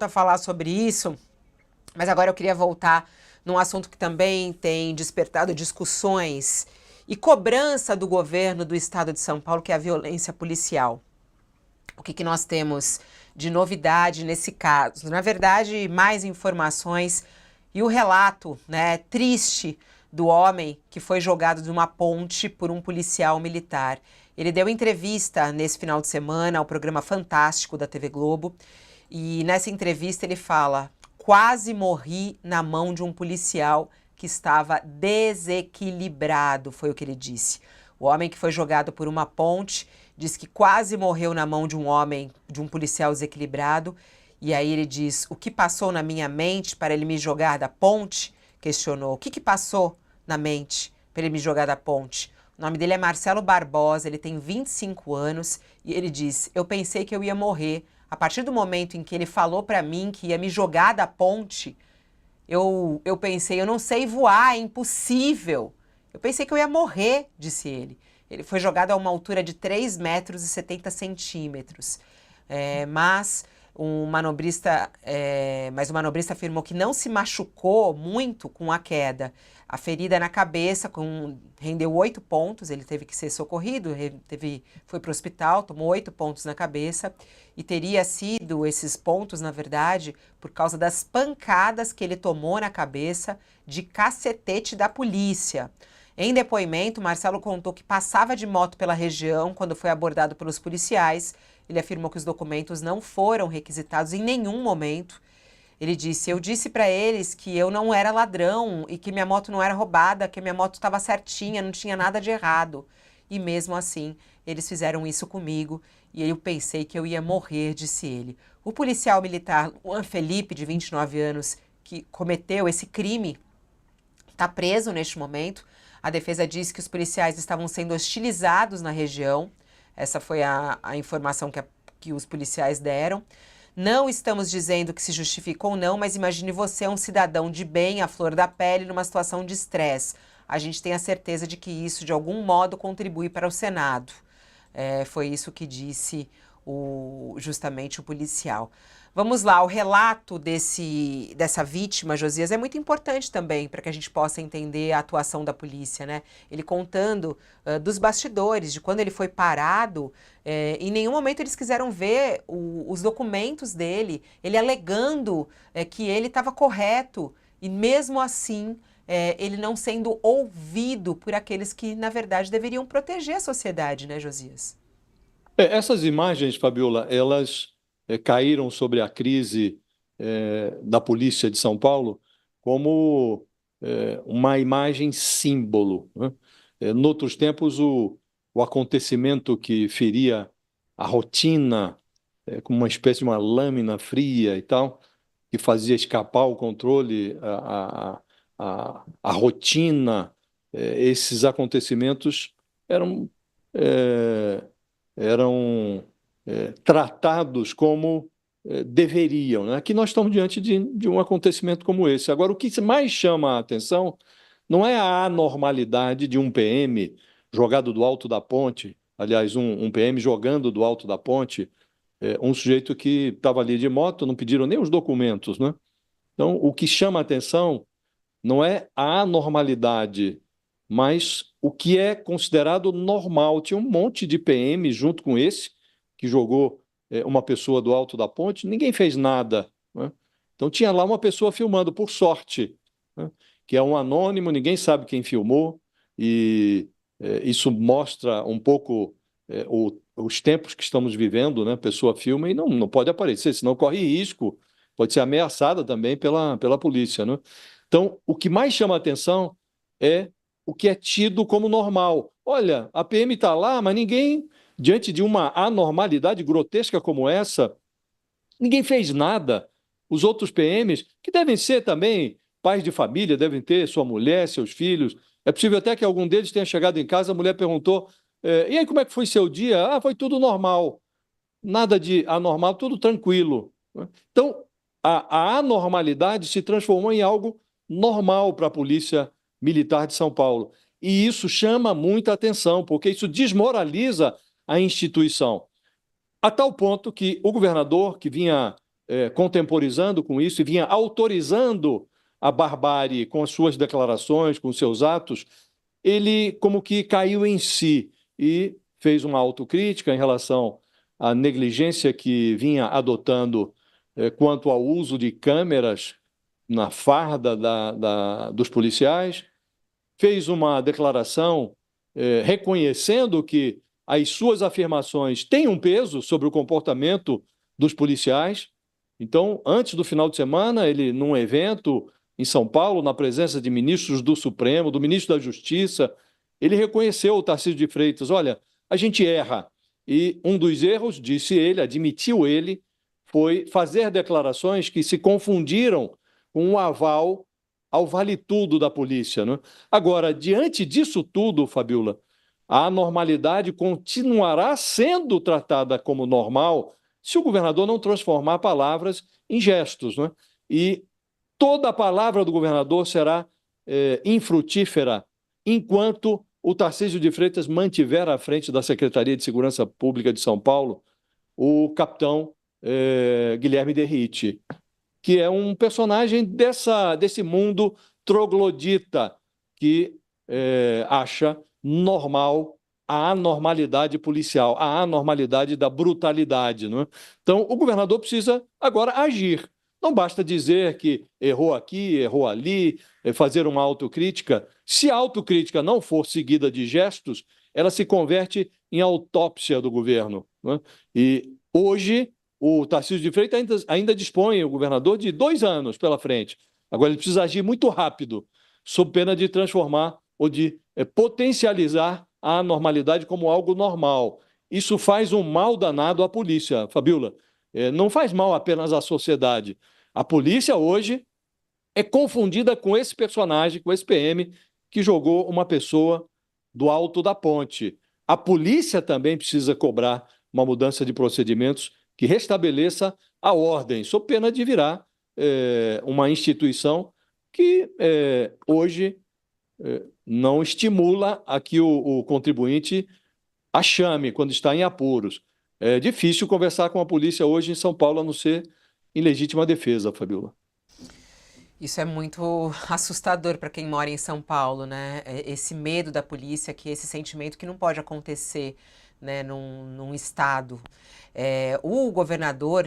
A falar sobre isso, mas agora eu queria voltar num assunto que também tem despertado discussões e cobrança do governo do estado de São Paulo, que é a violência policial. O que nós temos de novidade nesse caso? Na verdade, mais informações e o relato, triste do homem que foi jogado de uma ponte por um policial militar. Ele deu entrevista nesse final de semana ao programa Fantástico da TV Globo e nessa entrevista ele fala: quase morri na mão de um policial que estava desequilibrado, foi o que ele disse. O homem que foi jogado por uma ponte diz que quase morreu na mão de um homem, de um policial desequilibrado. E aí ele diz: o que passou na minha mente para ele me jogar da ponte? Questionou. O que passou na mente para ele me jogar da ponte? O nome dele é Marcelo Barbosa, ele tem 25 anos e ele diz: eu pensei que eu ia morrer. A partir do momento em que ele falou para mim que ia me jogar da ponte, eu pensei, eu não sei voar, é impossível. Eu pensei que eu ia morrer, disse ele. Ele foi jogado a uma altura de 3 metros e 70 centímetros. Mas o manobrista afirmou que não se machucou muito com a queda. A ferida na cabeça rendeu 8 pontos, ele teve que ser socorrido, foi para o hospital, tomou 8 pontos na cabeça e teria sido esses pontos, na verdade, por causa das pancadas que ele tomou na cabeça de cacetete da polícia. Em depoimento, Marcelo contou que passava de moto pela região quando foi abordado pelos policiais. Ele afirmou que os documentos não foram requisitados em nenhum momento. Ele disse: eu disse para eles que eu não era ladrão e que minha moto não era roubada, que minha moto estava certinha, não tinha nada de errado. E mesmo assim, eles fizeram isso comigo e eu pensei que eu ia morrer, disse ele. O policial militar Juan Felipe, de 29 anos, que cometeu esse crime, está preso neste momento. A defesa diz que os policiais estavam sendo hostilizados na região. Essa foi a informação que os policiais deram. Não estamos dizendo que se justificou ou não, mas imagine você, um cidadão de bem, à flor da pele, numa situação de estresse. A gente tem a certeza de que isso, de algum modo, contribui para o Senado. Foi isso que disse justamente o policial. Vamos lá, o relato dessa vítima, Josias, é muito importante também para que a gente possa entender a atuação da polícia, né? Ele contando dos bastidores, de quando ele foi parado, em nenhum momento eles quiseram ver os documentos dele, ele alegando que ele estava correto e mesmo assim ele não sendo ouvido por aqueles que, na verdade, deveriam proteger a sociedade, né, Josias? Essas imagens, Fabiola, elas caíram sobre a crise da polícia de São Paulo como uma imagem símbolo, né? Noutros tempos, o acontecimento que feria a rotina, como uma espécie de uma lâmina fria e tal, que fazia escapar o controle, a rotina, esses acontecimentos eram. eh, eram tratados como deveriam, né? Aqui nós estamos diante de um acontecimento como esse. Agora, o que mais chama a atenção não é a anormalidade de um PM jogado do alto da ponte, aliás, um PM jogando do alto da ponte, um sujeito que estava ali de moto, não pediram nem os documentos, né? Então, o que chama a atenção não é a anormalidade, mas o que é considerado normal. Tinha um monte de PM junto com esse, que jogou uma pessoa do alto da ponte, ninguém fez nada, né? Então tinha lá uma pessoa filmando, por sorte, né? Que é um anônimo, ninguém sabe quem filmou, e isso mostra um pouco os tempos que estamos vivendo, né? A pessoa filma e não pode aparecer, senão corre risco, pode ser ameaçada também pela polícia, né? Então, o que mais chama a atenção é o que é tido como normal. Olha, a PM está lá, mas ninguém, diante de uma anormalidade grotesca como essa, ninguém fez nada. Os outros PMs, que devem ser também pais de família, devem ter sua mulher, seus filhos. É possível até que algum deles tenha chegado em casa, a mulher perguntou: e aí, como é que foi seu dia? Ah, foi tudo normal. Nada de anormal, tudo tranquilo, né? Então, a anormalidade se transformou em algo normal para a Polícia Militar de São Paulo. E isso chama muita atenção, porque isso desmoraliza a instituição. A tal ponto que o governador, que vinha contemporizando com isso e vinha autorizando a barbárie com as suas declarações, com seus atos, ele como que caiu em si e fez uma autocrítica em relação à negligência que vinha adotando quanto ao uso de câmeras na farda dos policiais, fez uma declaração reconhecendo que as suas afirmações têm um peso sobre o comportamento dos policiais. Então, antes do final de semana, ele, num evento em São Paulo, na presença de ministros do Supremo, do ministro da Justiça, ele reconheceu o Tarcísio de Freitas: olha, a gente erra. E um dos erros, disse ele, admitiu ele, foi fazer declarações que se confundiram com um aval ao vale-tudo da polícia, né? Agora, diante disso tudo, Fabiola, a normalidade continuará sendo tratada como normal se o governador não transformar palavras em gestos, né? E toda a palavra do governador será infrutífera enquanto o Tarcísio de Freitas mantiver à frente da Secretaria de Segurança Pública de São Paulo o capitão Guilherme Derrite, que é um personagem desse mundo troglodita que acha normal a anormalidade policial, a anormalidade da brutalidade, não é? Então, o governador precisa agora agir. Não basta dizer que errou aqui, errou ali, fazer uma autocrítica. Se a autocrítica não for seguida de gestos, ela se converte em autópsia do governo, não é? E hoje o Tarcísio de Freitas ainda dispõe, o governador, de 2 anos pela frente. Agora ele precisa agir muito rápido, sob pena de transformar ou de potencializar a anormalidade como algo normal. Isso faz um mal danado à polícia, Fabiola. Não faz mal apenas à sociedade. A polícia hoje é confundida com esse personagem, com esse PM, que jogou uma pessoa do alto da ponte. A polícia também precisa cobrar uma mudança de procedimentos que restabeleça a ordem, sob pena de virar uma instituição que hoje não estimula a que o contribuinte a chame quando está em apuros. É difícil conversar com a polícia hoje em São Paulo, a não ser em legítima defesa, Fabiola. Isso é muito assustador para quem mora em São Paulo, né? Esse medo da polícia, esse sentimento que não pode acontecer, né, num estado. O governador